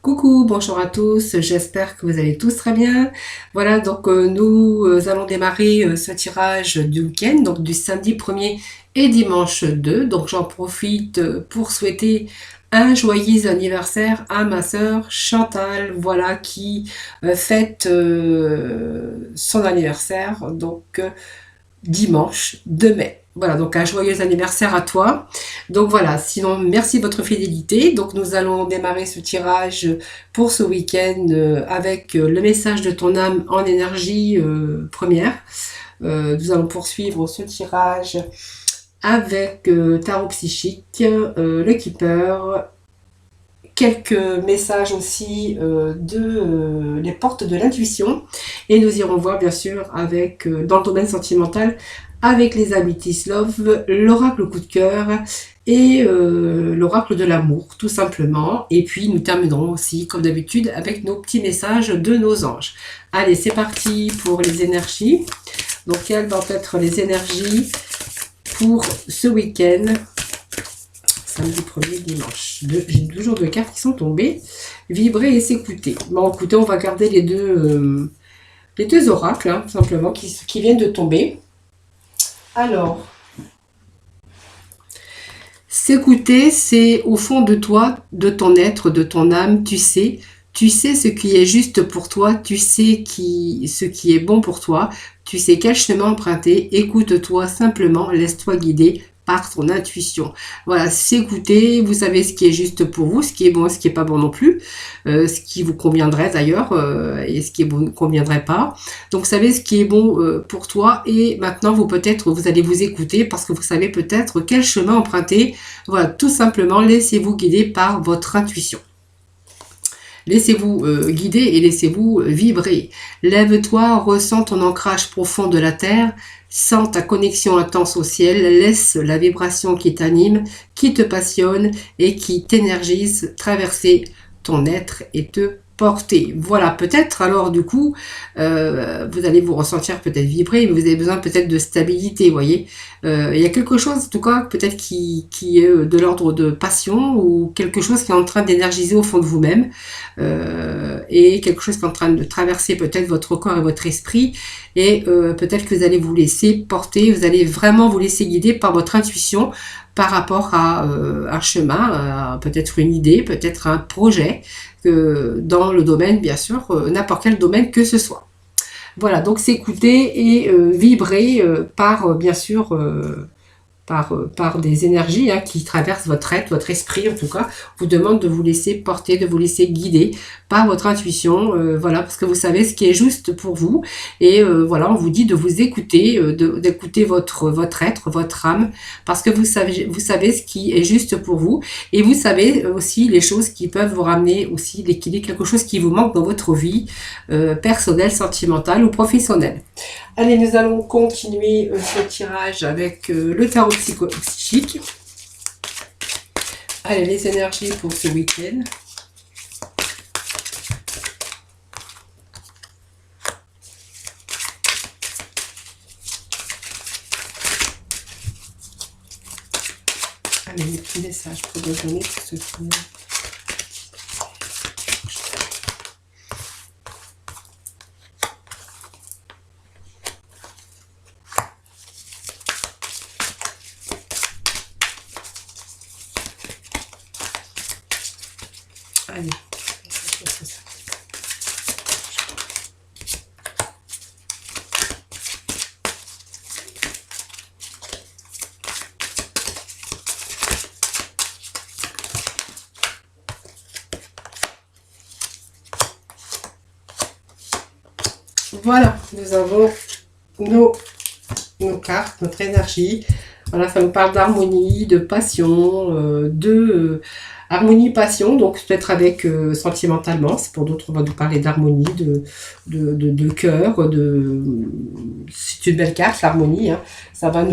Coucou, bonjour à tous, j'espère que vous allez tous très bien. Voilà, donc nous allons démarrer ce tirage du week-end, donc du samedi 1er et dimanche 2. Donc j'en profite pour souhaiter un joyeux anniversaire à ma sœur Chantal, voilà, qui fête son anniversaire, donc dimanche 2 mai. Voilà, donc un joyeux anniversaire à toi. Donc voilà, sinon merci de votre fidélité. Donc nous allons démarrer ce tirage pour ce week-end avec le message de ton âme en énergie première. Nous allons poursuivre ce tirage avec tarot psychique, le keeper, quelques messages aussi de les portes de l'intuition, et nous irons voir bien sûr avec dans le domaine sentimental avec les Amethyst Love, l'oracle coup de cœur et l'oracle de l'amour tout simplement, et puis nous terminerons aussi comme d'habitude avec nos petits messages de nos anges. Allez, c'est parti pour les énergies. Donc quelles vont être les énergies pour ce week-end samedi 1er dimanche. J'ai 2 jours de cartes qui sont tombées. Vibrer et s'écouter. Bon, écoutez, on va garder les deux oracles, hein, simplement, qui viennent de tomber. Alors, s'écouter, c'est au fond de toi, de ton être, de ton âme, tu sais ce qui est juste pour toi, tu sais ce qui est bon pour toi, tu sais quel chemin emprunter, écoute-toi simplement, laisse-toi guider par ton intuition. Voilà, s'écouter, vous savez ce qui est juste pour vous, ce qui est bon, ce qui est pas bon non plus, ce qui vous conviendrait d'ailleurs, et ce qui ne vous conviendrait pas. Donc vous savez ce qui est bon pour toi, et maintenant vous allez vous écouter parce que vous savez peut-être quel chemin emprunter. Voilà, tout simplement, laissez-vous guider par votre intuition. Laissez-vous guider et laissez-vous vibrer. Lève-toi, ressens ton ancrage profond de la terre, sens ta connexion intense au ciel, laisse la vibration qui t'anime, qui te passionne et qui t'énergise traverser ton être et te porter. Voilà, peut-être alors du coup, vous allez vous ressentir peut-être vibrer, mais vous avez besoin peut-être de stabilité, vous voyez. Il y a quelque chose en tout cas peut-être qui est de l'ordre de passion, ou quelque chose qui est en train d'énergiser au fond de vous-même, et quelque chose qui est en train de traverser peut-être votre corps et votre esprit, et peut-être que vous allez vous laisser porter, vous allez vraiment vous laisser guider par votre intuition par rapport à un chemin, peut-être une idée, peut-être un projet, dans le domaine, bien sûr, n'importe quel domaine que ce soit. Voilà, donc s'écouter et vibrer par, bien sûr, par des énergies qui traversent votre être, votre esprit en tout cas, vous demande de vous laisser porter, de vous laisser guider par votre intuition, voilà, parce que vous savez ce qui est juste pour vous, et voilà, on vous dit de vous écouter, d'écouter votre être, votre âme, parce que vous savez ce qui est juste pour vous, et vous savez aussi les choses qui peuvent vous ramener aussi l'équilibre, quelque chose qui vous manque dans votre vie personnelle, sentimentale ou professionnelle. Allez, nous allons continuer ce tirage avec le tarot psychique. Allez, les énergies pour ce week-end. Allez, les petits messages pour donner pour ce week-end. Allez, voilà, nous avons nos cartes, notre énergie. Voilà, ça nous parle d'harmonie, de passion, harmonie, passion, donc peut-être avec sentimentalement, c'est pour d'autres, on va nous parler d'harmonie, de cœur, c'est une belle carte, l'harmonie, hein. Ça va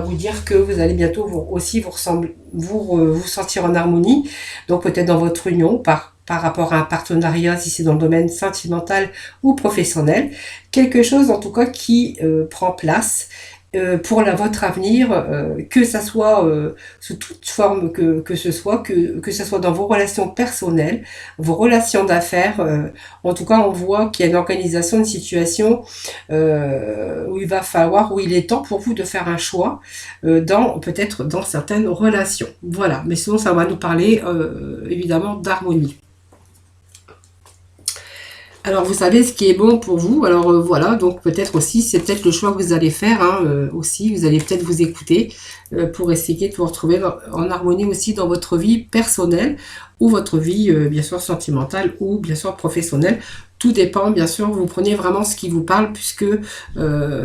vous dire que vous allez bientôt vous sentir en harmonie, donc peut-être dans votre union, par rapport à un partenariat, si c'est dans le domaine sentimental ou professionnel, quelque chose en tout cas qui prend place votre avenir, que ça soit sous toute forme que ce soit, que ça soit dans vos relations personnelles, vos relations d'affaires. En tout cas, on voit qu'il y a une organisation, une situation où il va falloir, où il est temps pour vous de faire un choix peut-être dans certaines relations. Voilà, mais sinon ça va nous parler évidemment d'harmonie. Alors vous savez ce qui est bon pour vous, alors voilà, donc peut-être aussi, c'est peut-être le choix que vous allez faire aussi, vous allez peut-être vous écouter pour essayer de vous retrouver en harmonie aussi dans votre vie personnelle ou votre vie bien sûr sentimentale ou bien sûr professionnelle. Tout dépend, bien sûr, vous prenez vraiment ce qui vous parle puisque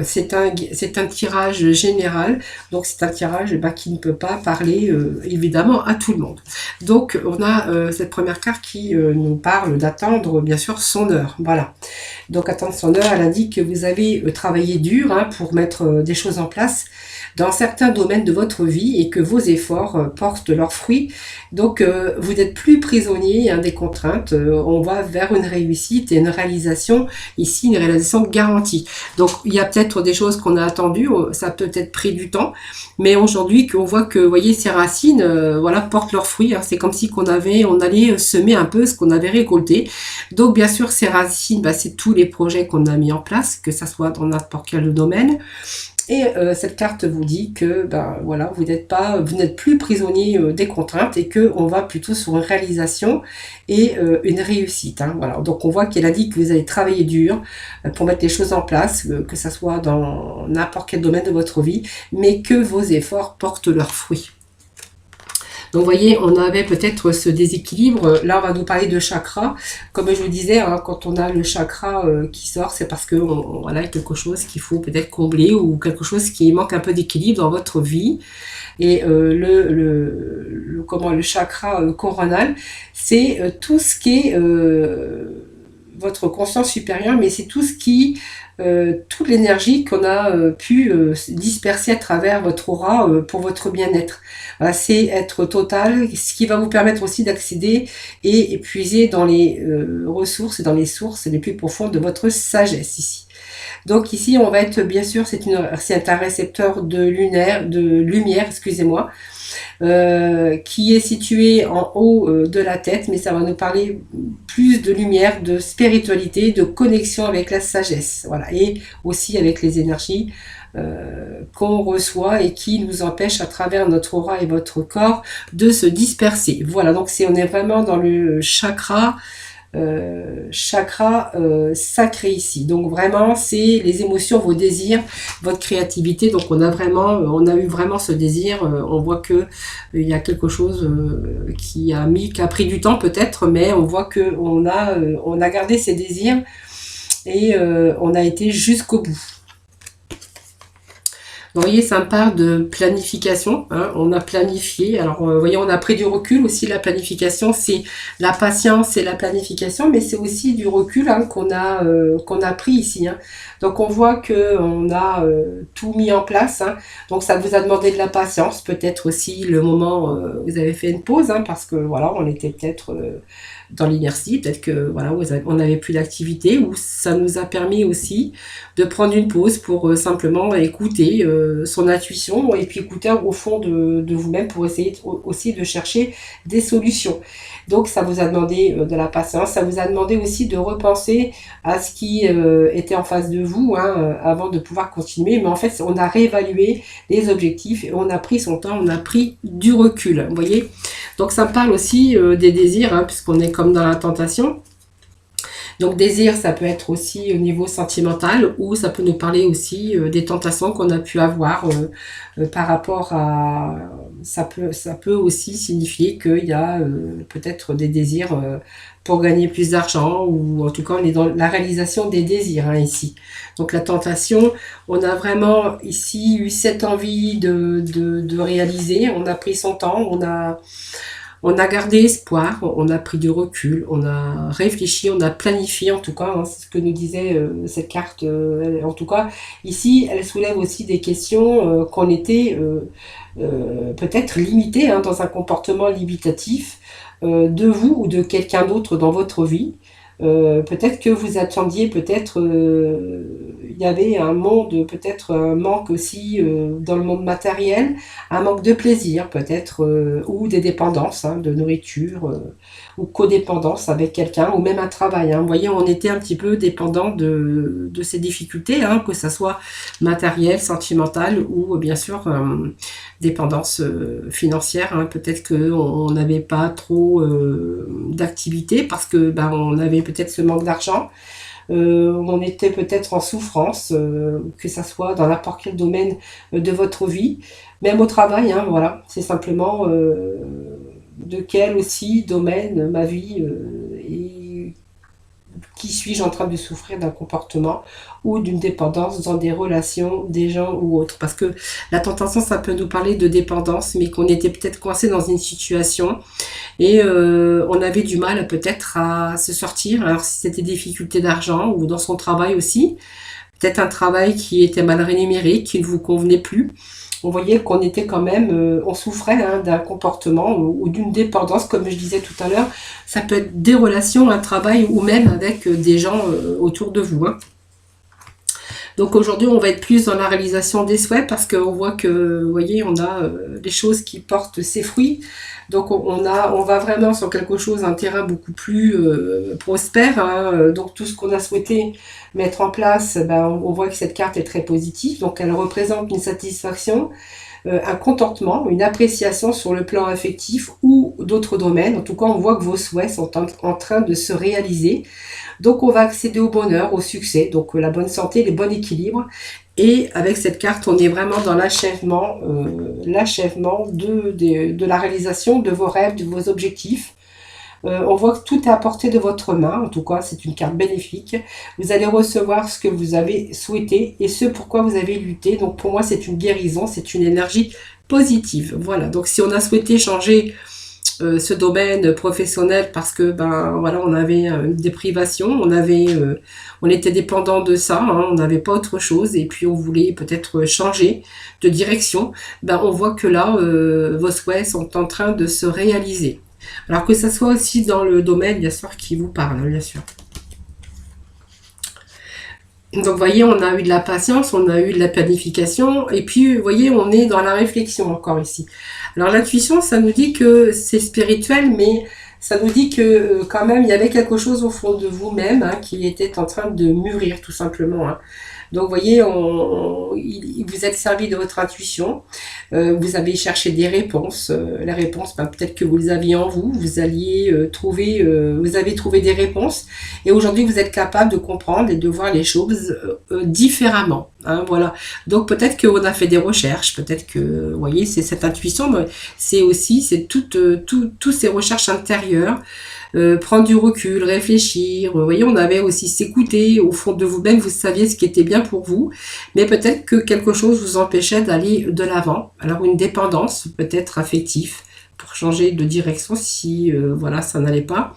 c'est un tirage général, donc c'est un tirage qui ne peut pas parler évidemment à tout le monde. Donc on a cette première carte qui nous parle d'attendre bien sûr son heure. Voilà. Donc attendre son heure, elle indique que vous avez travaillé dur pour mettre des choses en place dans certains domaines de votre vie et que vos efforts portent leurs fruits. Donc vous n'êtes plus prisonnier des contraintes, on va vers une réussite et une réalisation, ici une réalisation garantie. Donc il y a peut-être des choses qu'on a attendues, ça a peut-être pris du temps, mais aujourd'hui qu'on voit que, vous voyez, ces racines voilà, portent leurs fruits, c'est comme si on allait semer un peu ce qu'on avait récolté. Donc bien sûr ces racines, c'est tous les projets qu'on a mis en place, que ça soit dans n'importe quel domaine. Et cette carte vous dit que voilà, vous n'êtes plus prisonnier des contraintes et que on va plutôt sur une réalisation et une réussite. Voilà. Donc on voit qu'elle a dit que vous allez travailler dur pour mettre les choses en place, que ça soit dans n'importe quel domaine de votre vie, mais que vos efforts portent leurs fruits. Donc vous voyez, on avait peut-être ce déséquilibre. Là, on va nous parler de chakra. Comme je vous disais, quand on a le chakra qui sort, c'est parce que voilà, quelque chose qu'il faut peut-être combler ou quelque chose qui manque un peu d'équilibre dans votre vie. Et le chakra coronal, c'est tout ce qui est votre conscience supérieure, mais c'est tout ce qui toute l'énergie qu'on a pu disperser à travers votre aura pour votre bien-être. Voilà, c'est être total, ce qui va vous permettre aussi d'accéder et épuiser dans les ressources et dans les sources les plus profondes de votre sagesse ici. Donc ici, on va être, bien sûr, c'est un récepteur de lumière, excusez-moi, qui est situé en haut de la tête, mais ça va nous parler plus de lumière, de spiritualité, de connexion avec la sagesse, voilà, et aussi avec les énergies qu'on reçoit et qui nous empêchent à travers notre aura et votre corps de se disperser. Voilà, donc on est vraiment dans le chakra sacré ici. Donc vraiment, c'est les émotions, vos désirs, votre créativité. Donc on a eu vraiment ce désir. On voit que il y a quelque chose qui a pris du temps peut-être, mais on voit que on a gardé ces désirs et on a été jusqu'au bout. Vous voyez, ça me parle de planification, on a planifié, alors vous voyez, on a pris du recul aussi. La planification, c'est la patience et la planification, mais c'est aussi du recul qu'on a pris ici. Donc on voit qu'on a tout mis en place, donc ça vous a demandé de la patience, peut-être aussi le moment où vous avez fait une pause, parce que voilà, on était peut-être dans l'inertie, peut-être que voilà, on n'avait plus d'activité, ou ça nous a permis aussi de prendre une pause pour simplement écouter son intuition et puis écouter au fond de vous-même pour essayer aussi de chercher des solutions. Donc ça vous a demandé de la patience, ça vous a demandé aussi de repenser à ce qui était en face de vous avant de pouvoir continuer. Mais en fait, on a réévalué les objectifs et on a pris son temps, on a pris du recul. Vous voyez ? Donc ça me parle aussi des désirs, puisqu'on est comme dans la tentation. Donc désir, ça peut être aussi au niveau sentimental, ou ça peut nous parler aussi des tentations qu'on a pu avoir par rapport à... Ça peut aussi signifier qu'il y a peut-être des désirs pour gagner plus d'argent, ou en tout cas on est dans la réalisation des désirs ici. Donc la tentation, on a vraiment ici eu cette envie de réaliser, on a pris son temps, on a gardé espoir, on a pris du recul, on a réfléchi, on a planifié en tout cas, c'est ce que nous disait cette carte. En tout cas, ici, elle soulève aussi des questions qu'on était peut-être limité dans un comportement limitatif de vous ou de quelqu'un d'autre dans votre vie. Peut-être que vous attendiez, peut-être, il y avait un monde, peut-être un manque aussi dans le monde matériel, un manque de plaisir peut-être, ou des dépendances hein, de nourriture, ou codépendance avec quelqu'un, ou même un travail. Hein. Vous voyez, on était un petit peu dépendant de ces difficultés, hein, que ça soit matériel, sentimental, ou bien sûr dépendance financière. Hein. Peut-être qu'on n'avait pas trop d'activité parce que ben, on avait peut-être ce manque d'argent. On était peut-être en souffrance, que ça soit dans n'importe quel domaine de votre vie, même au travail, hein, voilà, c'est simplement de quel aussi domaine ma vie est qui suis-je en train de souffrir d'un comportement ou d'une dépendance dans des relations, des gens ou autres. Parce que la tentation, ça peut nous parler de dépendance, mais qu'on était peut-être coincé dans une situation et on avait du mal peut-être à se sortir. Alors si c'était des difficultés d'argent ou dans son travail aussi, peut-être un travail qui était mal rémunéré, qui ne vous convenait plus. On voyait qu'on était quand même, on souffrait hein, d'un comportement ou d'une dépendance, comme je disais tout à l'heure. Ça peut être des relations, un travail ou même avec des gens autour de vous. Hein. Donc aujourd'hui, on va être plus dans la réalisation des souhaits parce qu'on voit que, vous voyez, on a des choses qui portent ses fruits. Donc on va vraiment sur quelque chose, un terrain beaucoup plus prospère. Hein. Donc tout ce qu'on a souhaité mettre en place, ben, on voit que cette carte est très positive. Donc elle représente une satisfaction, un contentement, une appréciation sur le plan affectif ou d'autres domaines. En tout cas, on voit que vos souhaits sont en train de se réaliser. Donc on va accéder au bonheur, au succès, donc la bonne santé, le bon équilibre. Et avec cette carte, on est vraiment dans l'achèvement de la réalisation de vos rêves, de vos objectifs. On voit que tout est à portée de votre main, en tout cas c'est une carte bénéfique. Vous allez recevoir ce que vous avez souhaité et ce pourquoi vous avez lutté. Donc pour moi c'est une guérison, c'est une énergie positive. Voilà, donc si on a souhaité changer ce domaine professionnel parce que ben voilà on avait une déprivation, on était dépendant de ça, hein, on n'avait pas autre chose et puis on voulait peut-être changer de direction, ben on voit que là vos souhaits sont en train de se réaliser. Alors que ça soit aussi dans le domaine bien sûr qui vous parle, bien sûr. Donc, vous voyez, on a eu de la patience, on a eu de la planification, et puis, vous voyez, on est dans la réflexion encore ici. Alors, l'intuition, ça nous dit que c'est spirituel, mais ça nous dit que quand même, il y avait quelque chose au fond de vous-même hein, qui était en train de mûrir, tout simplement. Hein. Donc, vous voyez, vous êtes servi de votre intuition, vous avez cherché des réponses. Les réponses, ben, peut-être que vous les aviez en vous, vous alliez vous avez trouvé des réponses, et aujourd'hui, vous êtes capable de comprendre et de voir les choses différemment. Hein, voilà. Donc, peut-être qu'on a fait des recherches, peut-être que, vous voyez, c'est cette intuition, mais c'est aussi, c'est toutes ces recherches intérieures. Prendre du recul, réfléchir. Vous voyez, on avait aussi s'écouter au fond de vous-même, vous saviez ce qui était bien pour vous, mais peut-être que quelque chose vous empêchait d'aller de l'avant. Alors une dépendance, peut-être affective, pour changer de direction si voilà ça n'allait pas.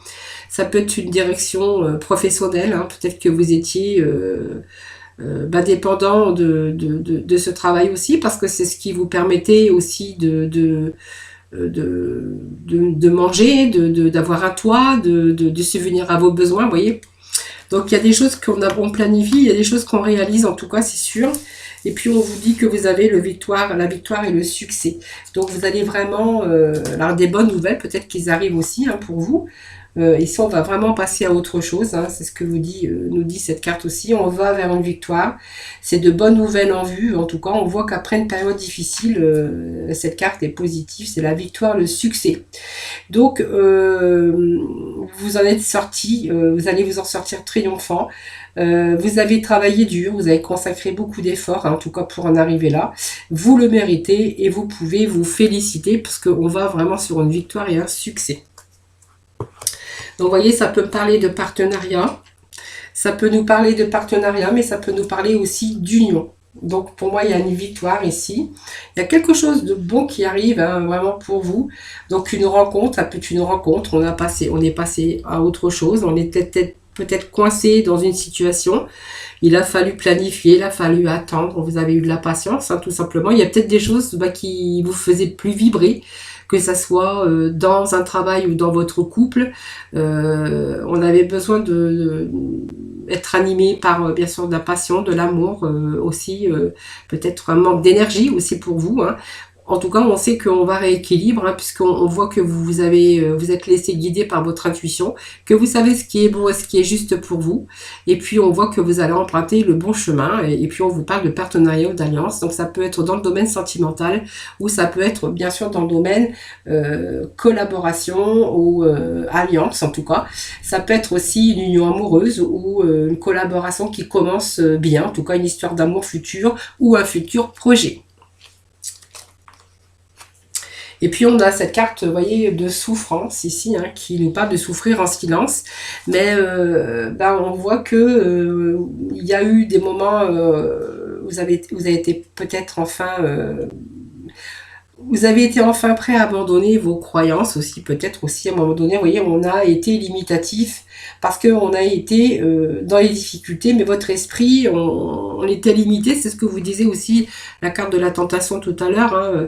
Ça peut être une direction professionnelle, hein. Peut-être que vous étiez dépendant de ce travail aussi, parce que c'est ce qui vous permettait aussi de manger, d'avoir un toit, de subvenir à vos besoins, vous voyez. Donc il y a des choses on planifie, il y a des choses qu'on réalise, en tout cas c'est sûr. Et puis on vous dit que vous avez la victoire et le succès. Donc vous allez vraiment, alors des bonnes nouvelles, peut-être qu'ils arrivent aussi hein, pour vous. Ici on va vraiment passer à autre chose, hein, c'est ce que nous dit cette carte aussi, on va vers une victoire, c'est de bonnes nouvelles en vue, en tout cas on voit qu'après une période difficile, cette carte est positive, c'est la victoire, le succès. Donc vous en êtes sorti, vous allez vous en sortir triomphant. Vous avez travaillé dur, vous avez consacré beaucoup d'efforts, hein, en tout cas pour en arriver là. Vous le méritez et vous pouvez vous féliciter parce qu'on va vraiment sur une victoire et un succès. Donc vous voyez, ça peut parler de partenariat, ça peut nous parler de partenariat, mais ça peut nous parler aussi d'union. Donc pour moi, il y a une victoire ici. Il y a quelque chose de bon qui arrive hein, vraiment pour vous. Donc une rencontre, ça peut être une rencontre. On est passé à autre chose. On était peut-être coincé dans une situation. Il a fallu planifier, il a fallu attendre. Vous avez eu de la patience, hein, tout simplement. Il y a peut-être des choses qui vous faisaient plus vibrer, que ça soit dans un travail ou dans votre couple. On avait besoin être animé par bien sûr de la passion, de l'amour, aussi peut-être un manque d'énergie aussi pour vous, hein. En tout cas, on sait qu'on va rééquilibrer, hein, puisqu'on voit que vous êtes laissé guider par votre intuition, que vous savez ce qui est bon et ce qui est juste pour vous. Et puis, on voit que vous allez emprunter le bon chemin. Et puis, on vous parle de partenariat ou d'alliance. Donc, ça peut être dans le domaine sentimental ou ça peut être, bien sûr, dans le domaine collaboration ou alliance, en tout cas. Ça peut être aussi une union amoureuse ou une collaboration qui commence bien, en tout cas, une histoire d'amour futur ou un futur projet. Et puis on a cette carte, vous voyez, de souffrance ici, hein, qui nous parle de souffrir en silence. Mais on voit que il y a eu des moments, vous avez été peut-être enfin vous avez été enfin prêt à abandonner vos croyances aussi, peut-être aussi à un moment donné, vous voyez, on a été limitatif parce qu'on a été dans les difficultés, mais votre esprit, on était limité, c'est ce que vous disiez aussi, la carte de la tentation tout à l'heure, hein,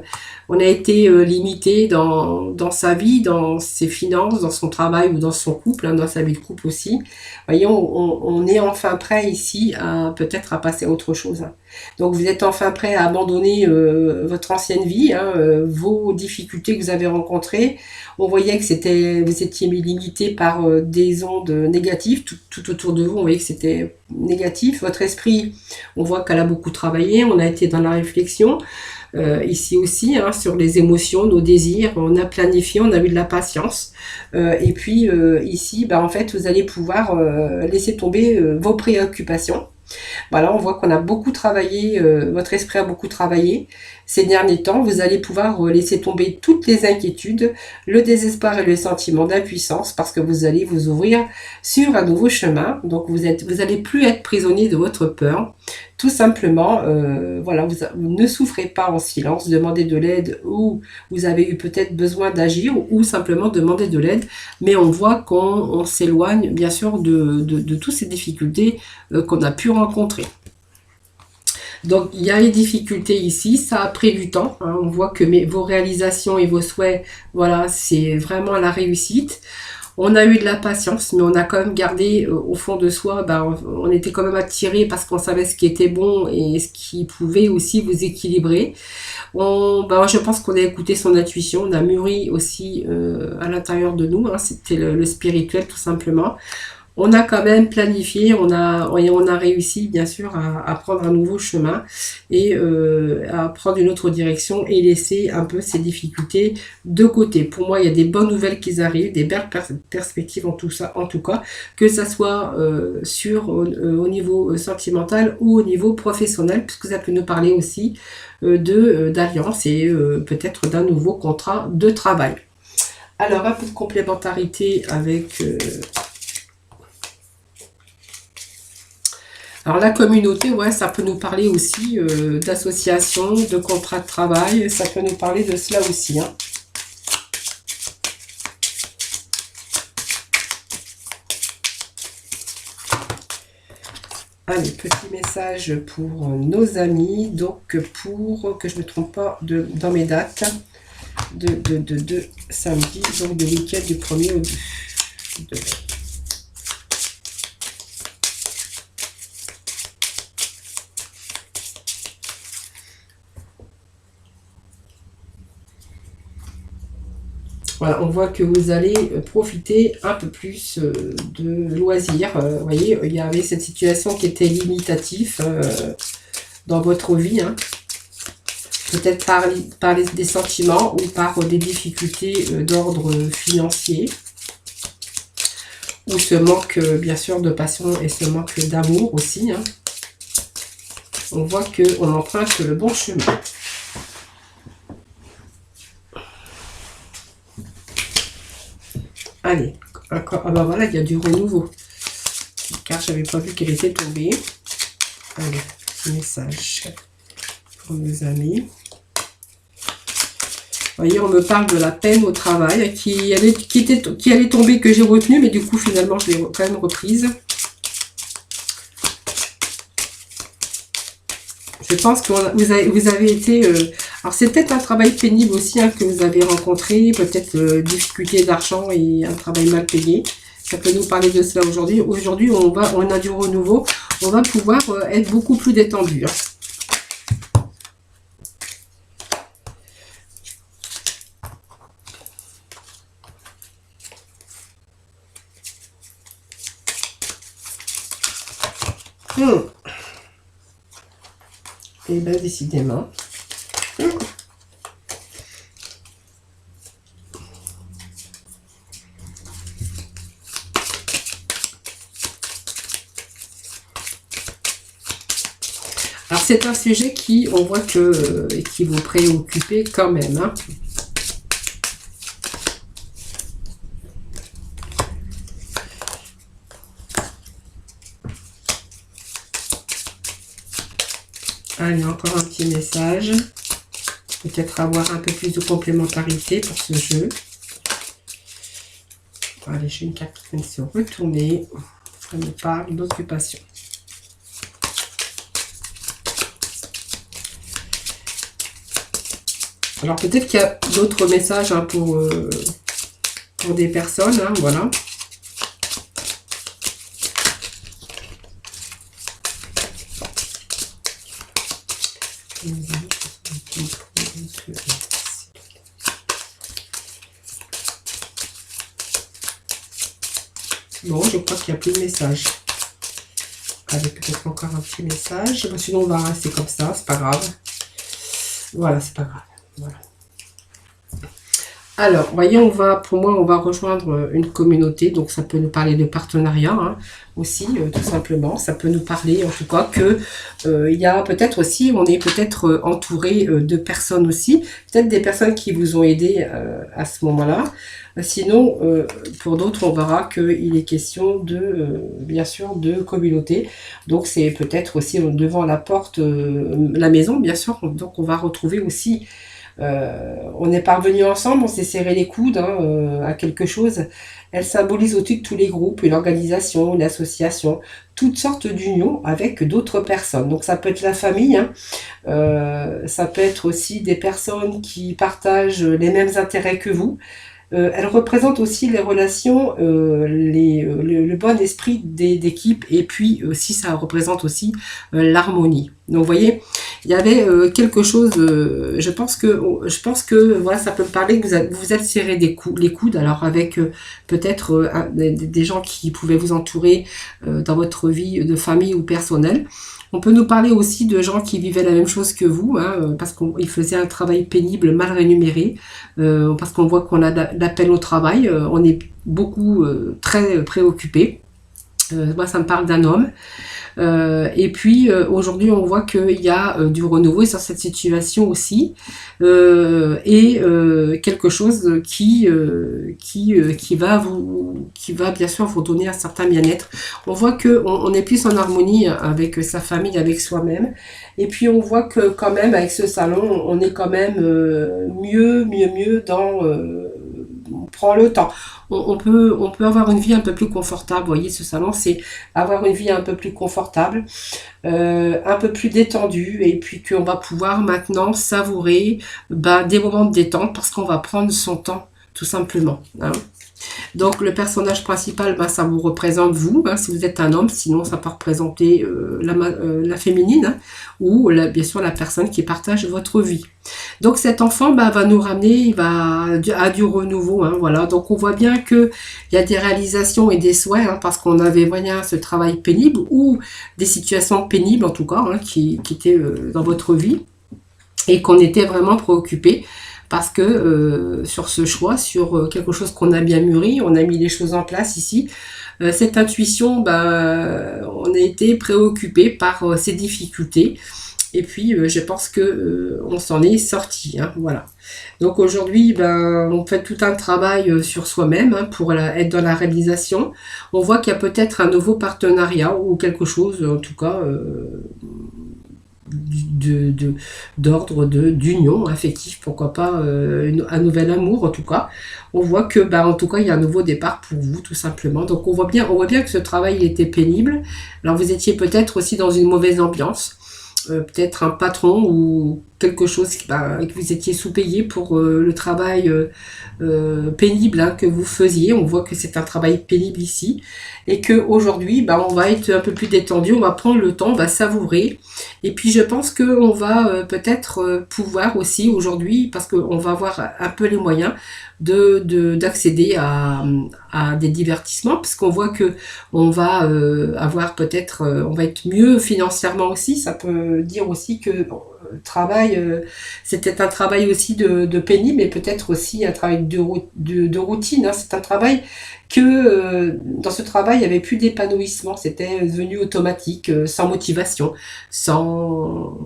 on a été limité dans sa vie, dans ses finances, dans son travail ou dans son couple, hein, dans sa vie de couple aussi. Vous voyez, on est enfin prêt ici à peut-être à passer à autre chose, hein. Donc vous êtes enfin prêt à abandonner votre ancienne vie, hein, vos difficultés que vous avez rencontrées. On voyait que vous étiez limité par des ondes négatives tout autour de vous. On voyait que c'était négatif. Votre esprit, on voit qu'elle a beaucoup travaillé. On a été dans la réflexion. Ici aussi, hein, sur les émotions, nos désirs, on a planifié, on a eu de la patience. Et puis ici, en fait, vous allez pouvoir laisser tomber vos préoccupations. Voilà, on voit qu'on a beaucoup travaillé, votre esprit a beaucoup travaillé ces derniers temps. Vous allez pouvoir laisser tomber toutes les inquiétudes, le désespoir et le sentiment d'impuissance parce que vous allez vous ouvrir sur un nouveau chemin. Donc vous allez plus être prisonnier de votre peur. Tout simplement, voilà, vous ne souffrez pas en silence, demandez de l'aide ou vous avez eu peut-être besoin d'agir ou simplement demander de l'aide. Mais on voit qu'on s'éloigne bien sûr de toutes ces difficultés qu'on a pu rencontrer. Donc il y a les difficultés ici, ça a pris du temps, hein. On voit que vos réalisations et vos souhaits, voilà, c'est vraiment la réussite. On a eu de la patience, mais on a quand même gardé au fond de soi, on était quand même attiré parce qu'on savait ce qui était bon et ce qui pouvait aussi vous équilibrer. Je pense qu'on a écouté son intuition, on a mûri aussi à l'intérieur de nous, hein, c'était le spirituel tout simplement. On a quand même planifié, on a réussi bien sûr à prendre un nouveau chemin et à prendre une autre direction et laisser un peu ces difficultés de côté. Pour moi, il y a des bonnes nouvelles qui arrivent, des belles perspectives en tout cas, que ça soit au niveau sentimental ou au niveau professionnel, puisque ça peut nous parler aussi d'alliance et peut-être d'un nouveau contrat de travail. Alors, un peu de complémentarité avec... Alors la communauté, ouais, ça peut nous parler aussi d'associations, de contrats de travail, ça peut nous parler de cela aussi, hein. Allez, petit message pour nos amis, donc pour que je ne me trompe pas dans mes dates de samedi, donc de week-end du 1er au 2 mai. Voilà, on voit que vous allez profiter un peu plus de loisirs. Vous voyez, il y avait cette situation qui était limitative dans votre vie, hein. Peut-être par des sentiments ou par des difficultés d'ordre financier. Ou ce manque, bien sûr, de passion et ce manque d'amour aussi, hein. On voit qu'on emprunte le bon chemin. Allez, encore. Ah voilà, il y a du renouveau. Car je n'avais pas vu qu'elle était tombée. Allez, petit message pour nos amis. Vous voyez, on me parle de la peine au travail qui allait tomber, que j'ai retenue, mais du coup, finalement, je l'ai quand même reprise. Je pense que vous avez été... alors, c'est peut-être un travail pénible aussi hein, que vous avez rencontré. Peut-être difficulté d'argent et un travail mal payé. Ça peut nous parler de cela aujourd'hui. Aujourd'hui, on a du renouveau. On va pouvoir être beaucoup plus détendu. Hein. Et bien, décidément. Alors, c'est un sujet qui, on voit que, qui vous préoccupait quand même. Hein. Allez, encore un petit message. Peut-être avoir un peu plus de complémentarité pour ce jeu. Allez, j'ai une carte qui vient de se retourner. Ça me parle d'occupation. Alors peut-être qu'il y a d'autres messages hein, pour des personnes. Hein, voilà. Bon, je crois qu'il n'y a plus de message. Allez, peut-être encore un petit message. Sinon, on va rester comme ça, c'est pas grave. Voilà, c'est pas grave. Voilà. Alors, voyez, pour moi, on va rejoindre une communauté. Donc, ça peut nous parler de partenariat hein, aussi, tout simplement. Ça peut nous parler, en tout cas, que il y a peut-être aussi, on est peut-être entouré de personnes aussi. Peut-être des personnes qui vous ont aidé à ce moment-là. Sinon, pour d'autres, on verra qu'il est question de, bien sûr, de communauté. Donc, c'est peut-être aussi devant la porte, la maison, bien sûr. Donc, on va retrouver aussi... on est parvenus ensemble, on s'est serré les coudes hein, à quelque chose. Elle symbolise au-dessus de tous les groupes, une organisation, une association, toutes sortes d'unions avec d'autres personnes. Donc ça peut être la famille, hein, ça peut être aussi des personnes qui partagent les mêmes intérêts que vous. Elle représente aussi les relations, le bon esprit d'équipe et puis aussi ça représente aussi l'harmonie. Donc vous voyez, il y avait quelque chose, je pense que voilà, ça peut me parler que vous êtes serré les coudes, alors avec peut-être des gens qui pouvaient vous entourer dans votre vie de famille ou personnelle. On peut nous parler aussi de gens qui vivaient la même chose que vous, hein, parce qu'ils faisaient un travail pénible, mal rémunéré, parce qu'on voit qu'on a l'appel au travail, on est beaucoup très préoccupés. Moi, ça me parle d'un homme. Et puis aujourd'hui on voit qu'il y a du renouveau sur cette situation aussi et quelque chose qui va bien sûr vous donner un certain bien-être. On voit que on est plus en harmonie avec sa famille, avec soi-même, et puis on voit que quand même avec ce salon on est quand même mieux dans on prend le temps. On peut avoir une vie un peu plus confortable. Vous voyez, ce salon, c'est avoir une vie un peu plus confortable, un peu plus détendue, et puis qu'on va pouvoir maintenant savourer des moments de détente parce qu'on va prendre son temps, tout simplement. Hein. Donc le personnage principal, ça vous représente vous, hein, si vous êtes un homme, sinon ça peut représenter la féminine, hein, ou bien sûr la personne qui partage votre vie. Donc cet enfant va nous ramener à du renouveau, hein, voilà. Donc on voit bien qu'il y a des réalisations et des souhaits, hein, parce qu'on avait moyen ce travail pénible, ou des situations pénibles en tout cas, hein, qui étaient dans votre vie, et qu'on était vraiment préoccupé. Parce que sur ce choix, sur quelque chose qu'on a bien mûri, on a mis les choses en place ici. Cette intuition, on a été préoccupé par ces difficultés. Et puis, je pense que on s'en est sorti. Hein, voilà. Donc aujourd'hui, on fait tout un travail sur soi-même, hein, pour être dans la réalisation. On voit qu'il y a peut-être un nouveau partenariat ou quelque chose, en tout cas... d'ordre d'union affective, pourquoi pas un nouvel amour en tout cas. On voit que en tout cas il y a un nouveau départ pour vous tout simplement. Donc on voit bien que ce travail il était pénible. Alors vous étiez peut-être aussi dans une mauvaise ambiance. peut-être un patron ou quelque chose que vous étiez sous-payé pour le travail pénible hein, que vous faisiez. On voit que c'est un travail pénible ici et que aujourd'hui, on va être un peu plus détendu, on va prendre le temps, on va savourer. Et puis je pense qu'on va peut-être pouvoir aussi aujourd'hui, parce qu'on va avoir un peu les moyens d'accéder à des divertissements, parce qu'on voit que on va avoir peut-être, on va être mieux financièrement aussi. Ça peut dire aussi que le travail, c'était un travail aussi de pénible, mais peut-être aussi un travail de routine. Hein. C'est un travail que dans ce travail, il n'y avait plus d'épanouissement. C'était devenu automatique, sans motivation, sans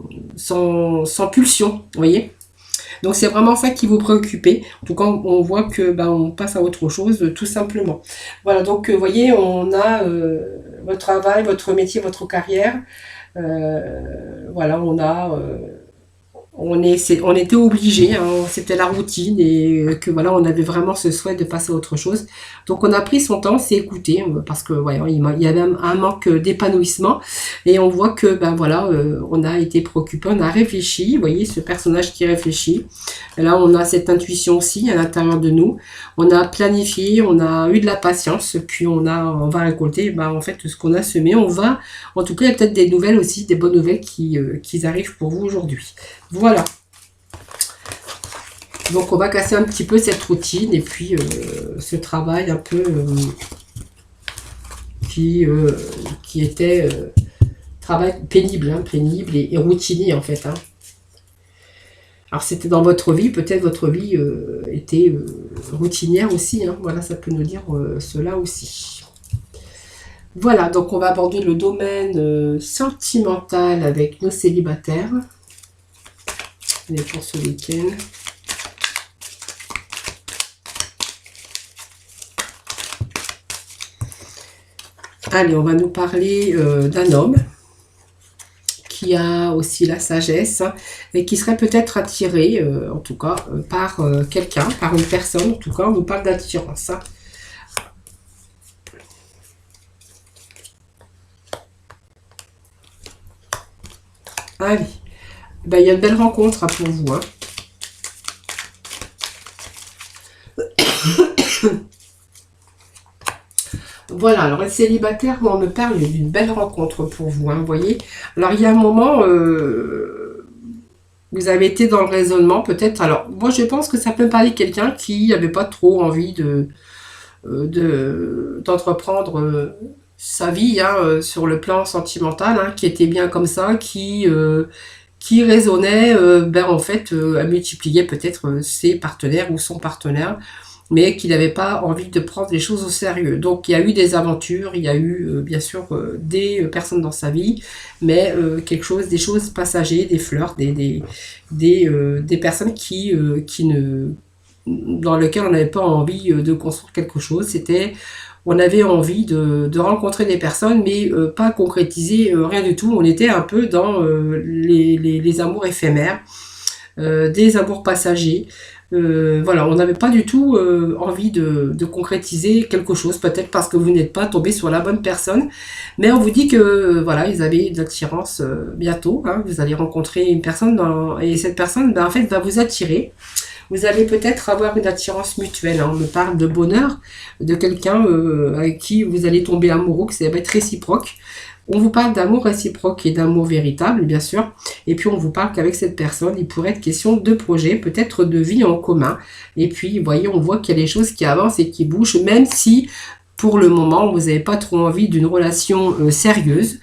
pulsion. Vous voyez? Donc c'est vraiment ça qui vous préoccupait. En tout cas, on voit que on passe à autre chose, tout simplement. Voilà, donc vous voyez, on a votre travail, votre métier, votre carrière. Voilà, on était obligé, hein, c'était la routine et que voilà, on avait vraiment ce souhait de passer à autre chose. Donc on a pris son temps, c'est écouté parce que voilà, il y avait un manque d'épanouissement et on voit que voilà, on a été préoccupé, on a réfléchi. Vous voyez ce personnage qui réfléchit. Et là, on a cette intuition aussi à l'intérieur de nous. On a planifié, on a eu de la patience, puis on va récolter en fait ce qu'on a semé. En tout cas, il y a peut-être des nouvelles aussi, des bonnes nouvelles qui arrivent pour vous aujourd'hui. Voilà. Donc on va casser un petit peu cette routine et puis ce travail un peu qui était travail pénible, hein, pénible et routinier en fait. Hein. Alors c'était dans votre vie, peut-être votre vie était routinière aussi. Hein. Voilà, ça peut nous dire cela aussi. Voilà, donc on va aborder le domaine sentimental avec nos célibataires. Et pour ce week-end. Allez, on va nous parler d'un homme qui a aussi la sagesse hein, et qui serait peut-être attiré, en tout cas, par quelqu'un, par une personne. En tout cas, on nous parle d'attirance. Hein. Allez, il y a une belle rencontre hein, pour vous. Hein. Voilà, alors être célibataire, on me parle d'une belle rencontre pour vous, hein, vous voyez. Alors il y a un moment, vous avez été dans le raisonnement peut-être. Alors moi je pense que ça peut me parler de quelqu'un qui n'avait pas trop envie d'entreprendre sa vie hein, sur le plan sentimental, hein, qui était bien comme ça, qui raisonnait en fait à multiplier peut-être ses partenaires ou son partenaire mais qu'il n'avait pas envie de prendre les choses au sérieux. Donc il y a eu des aventures, il y a eu bien sûr des personnes dans sa vie, mais des choses passagères, des flirts, des personnes dans lesquelles on n'avait pas envie de construire quelque chose. On avait envie de rencontrer des personnes, mais pas concrétiser rien du tout. On était un peu dans les amours éphémères, des amours passagers. Voilà, on n'avait pas du tout envie de concrétiser quelque chose, peut-être parce que vous n'êtes pas tombé sur la bonne personne, mais on vous dit que voilà, ils avaient de l'attirance bientôt, hein, vous allez rencontrer une personne et cette personne en fait va vous attirer. Vous allez peut-être avoir une attirance mutuelle. Hein. On me parle de bonheur, de quelqu'un avec qui vous allez tomber amoureux, que ça va être réciproque. On vous parle d'amour réciproque et d'amour véritable, bien sûr. Et puis, on vous parle qu'avec cette personne, il pourrait être question de projet, peut-être de vie en commun. Et puis, vous voyez, on voit qu'il y a des choses qui avancent et qui bougent, même si, pour le moment, vous n'avez pas trop envie d'une relation sérieuse.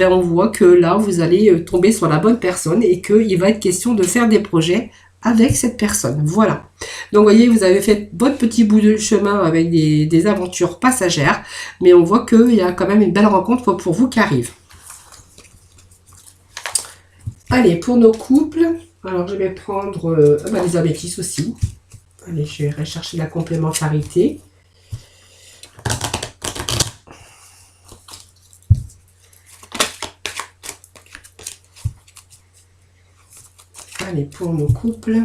On voit que là, vous allez tomber sur la bonne personne et qu'il va être question de faire des projets avec cette personne. Voilà. Donc, vous voyez, vous avez fait votre petit bout de chemin avec des aventures passagères, mais on voit qu'il y a quand même une belle rencontre pour vous qui arrive. Allez, pour nos couples, alors je vais prendre les améthystes aussi. Allez, je vais rechercher la complémentarité. Allez, pour nos couples.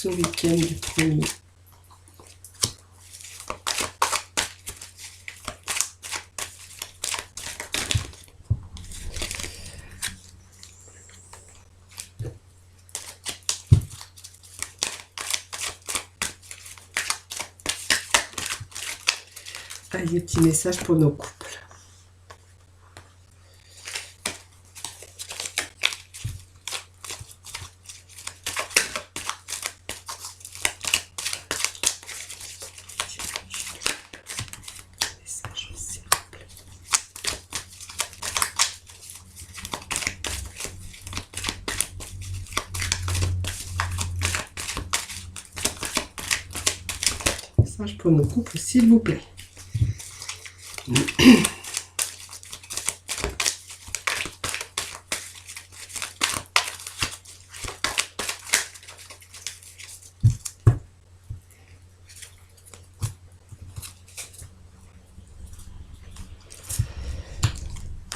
ce week-end du 1er. Allez, des petits messages pour nos couples. Message pour nos couples, s'il vous plaît.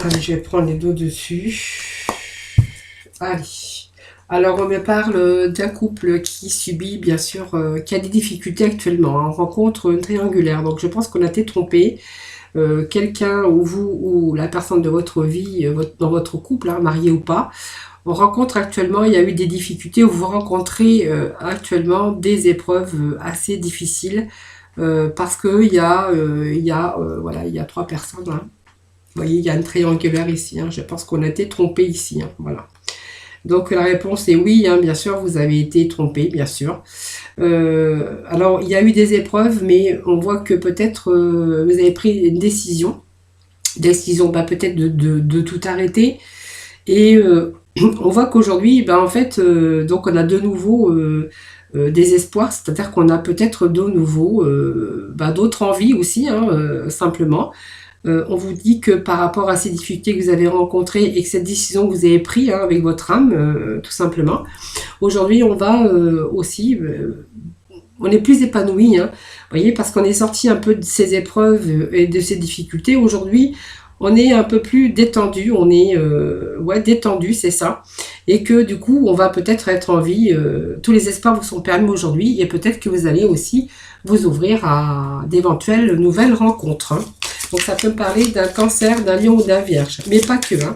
Allez, je vais prendre les dos dessus. Allez. Alors, on me parle d'un couple qui subit, bien sûr, qui a des difficultés actuellement. On rencontre triangulaire. Donc, je pense qu'on a été trompé. Quelqu'un ou vous ou la personne de votre vie, dans votre couple, hein, marié ou pas, on rencontre actuellement, il y a eu des difficultés où vous rencontrez actuellement des épreuves assez difficiles parce que voilà, il y a 3 personnes. Hein. Vous voyez, il y a une triangulaire ici. Hein. Je pense qu'on a été trompé ici. Hein. Voilà. Donc la réponse est oui, hein, bien sûr, vous avez été trompé, bien sûr. Alors, il y a eu des épreuves, mais on voit que peut-être vous avez pris une décision bah, peut-être de tout arrêter. Et on voit qu'aujourd'hui, bah, en fait, donc on a de nouveau des espoirs, c'est-à-dire qu'on a peut-être de nouveau bah, d'autres envies aussi, hein, simplement. On vous dit que par rapport à ces difficultés que vous avez rencontrées et que cette décision que vous avez prise hein, avec votre âme, tout simplement, aujourd'hui on va aussi, on est plus épanoui, hein, vous voyez, parce qu'on est sorti un peu de ces épreuves et de ces difficultés. Aujourd'hui, on est un peu plus détendu, on est ouais, détendu, c'est ça. Et que du coup, on va peut-être être en vie, tous les espoirs vous sont permis aujourd'hui et peut-être que vous allez aussi vous ouvrir à d'éventuelles nouvelles rencontres. Hein. Donc ça peut me parler d'un cancer, d'un lion ou d'un vierge, mais pas que. Hein.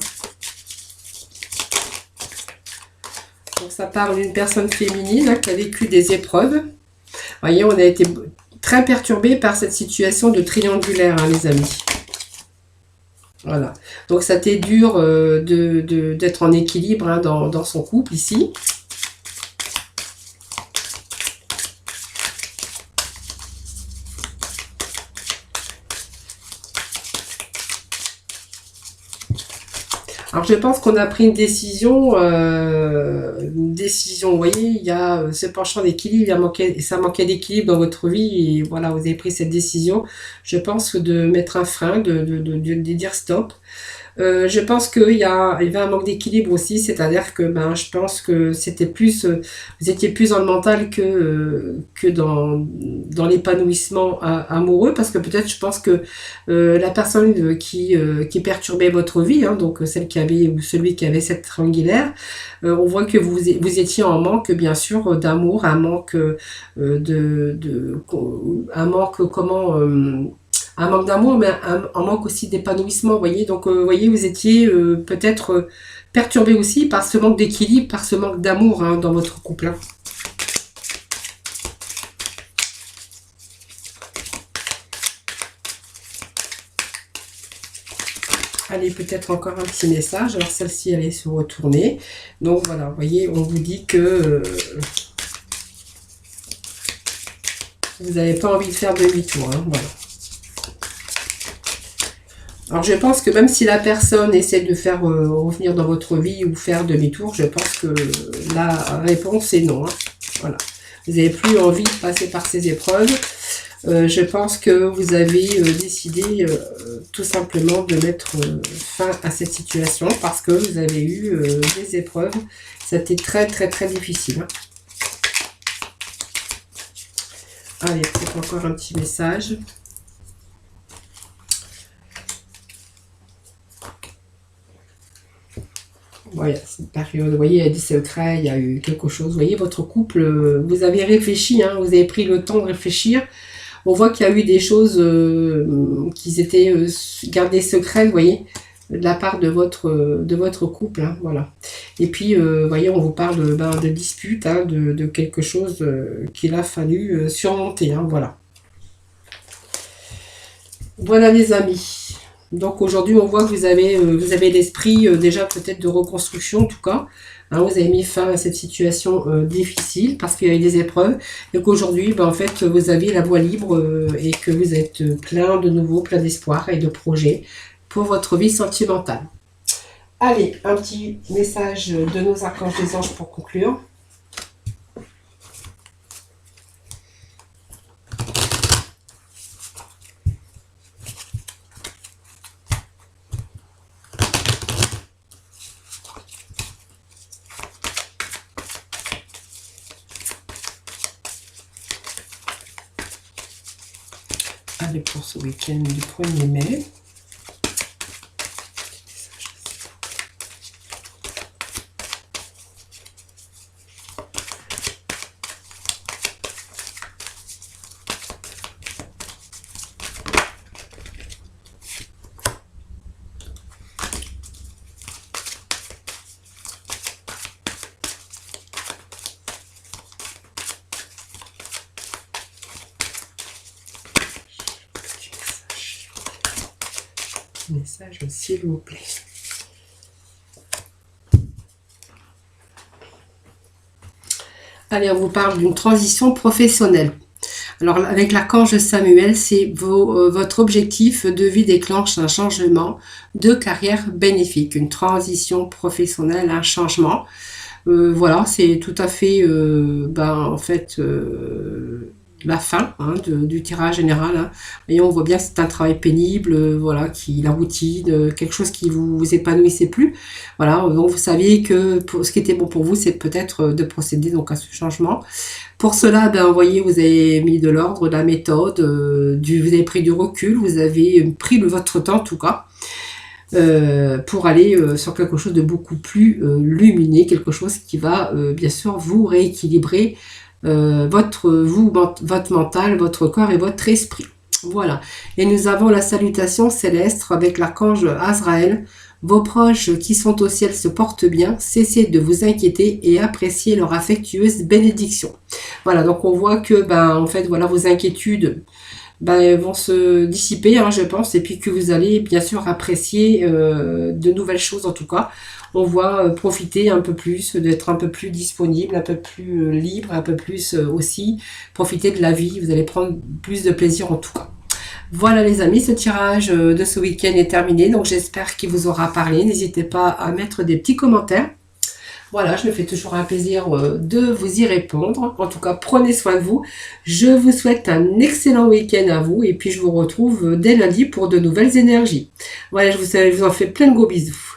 Donc ça parle d'une personne féminine hein, qui a vécu des épreuves. Vous voyez, on a été très perturbé par cette situation de triangulaire, hein, les amis. Voilà. Donc ça a été dur d'être en équilibre hein, dans son couple ici. Alors je pense qu'on a pris une décision, vous voyez, il y a ce penchant d'équilibre, ça manquait d'équilibre dans votre vie, et voilà, vous avez pris cette décision, je pense, de mettre un frein, de dire stop. Je pense qu'il y avait un manque d'équilibre aussi, c'est-à-dire que ben, je pense que c'était plus, vous étiez plus dans le mental que dans l'épanouissement amoureux, parce que peut-être je pense que la personne qui perturbait votre vie, hein, donc celle qui avait ou celui qui avait cette triangulaire, on voit que vous étiez en manque bien sûr d'amour, un manque un manque d'amour, mais un manque aussi d'épanouissement, vous voyez. Donc, vous voyez, vous étiez peut-être perturbé aussi par ce manque d'équilibre, par ce manque d'amour hein, dans votre couple. Hein. Allez, peut-être encore un petit message. Alors, celle-ci, elle est se retourner. Donc, voilà, vous voyez, on vous dit que vous n'avez pas envie de faire demi-tour. Hein, voilà. Alors je pense que même si la personne essaie de faire revenir dans votre vie ou faire demi-tour, je pense que la réponse est non. Hein. Voilà. Vous n'avez plus envie de passer par ces épreuves. Je pense que vous avez décidé tout simplement de mettre fin à cette situation parce que vous avez eu des épreuves. C'était très très très difficile. Hein. Allez, peut-être encore un petit message. Voilà, c'est une période, vous voyez, il y a des secrets, il y a eu quelque chose. Vous voyez, votre couple, vous avez réfléchi, hein, vous avez pris le temps de réfléchir. On voit qu'il y a eu des choses qui étaient gardées secrètes, vous voyez, de la part de votre couple, hein, voilà. Et puis, vous voyez, on vous parle de dispute, hein, de quelque chose qu'il a fallu surmonter, hein, voilà. Voilà les amis. Donc aujourd'hui, on voit que vous avez l'esprit déjà peut-être de reconstruction en tout cas. Hein, vous avez mis fin à cette situation difficile parce qu'il y a eu des épreuves et qu'aujourd'hui, ben, en fait, vous avez la voie libre et que vous êtes plein de nouveau, plein d'espoir et de projets pour votre vie sentimentale. Allez, un petit message de nos archanges des anges pour conclure. Allez, pour ce week-end du 1er mai. Message, s'il vous plaît. Allez, on vous parle d'une transition professionnelle. Alors, avec l'archange Samuel, c'est votre objectif de vie déclenche un changement de carrière bénéfique, une transition professionnelle, un changement. Voilà, c'est tout à fait, en fait, la fin hein, du tirage général. Hein. Et on voit bien que c'est un travail pénible, voilà, la routine, quelque chose qui vous épanouissait plus. Voilà, donc vous saviez que ce qui était bon pour vous, c'est peut-être de procéder donc à ce changement. Pour cela, ben, vous voyez, vous avez mis de l'ordre, de la méthode, vous avez pris du recul, vous avez pris votre temps en tout cas. Pour aller sur quelque chose de beaucoup plus lumineux, quelque chose qui va bien sûr vous rééquilibrer votre mental, votre corps et votre esprit. Voilà. Et nous avons la salutation céleste avec l'archange Azraël. Vos proches qui sont au ciel se portent bien. Cessez de vous inquiéter et appréciez leur affectueuse bénédiction. Voilà. Donc on voit que en fait voilà vos inquiétudes vont se dissiper, hein, je pense, et puis que vous allez bien sûr apprécier de nouvelles choses en tout cas. On voit profiter un peu plus, d'être un peu plus disponible, un peu plus libre, un peu plus aussi profiter de la vie. Vous allez prendre plus de plaisir en tout cas. Voilà les amis, ce tirage de ce week-end est terminé, donc j'espère qu'il vous aura parlé. N'hésitez pas à mettre des petits commentaires. Voilà, je me fais toujours un plaisir de vous y répondre. En tout cas, prenez soin de vous. Je vous souhaite un excellent week-end à vous et puis je vous retrouve dès lundi pour de nouvelles énergies. Voilà, je vous en fais plein de gros bisous.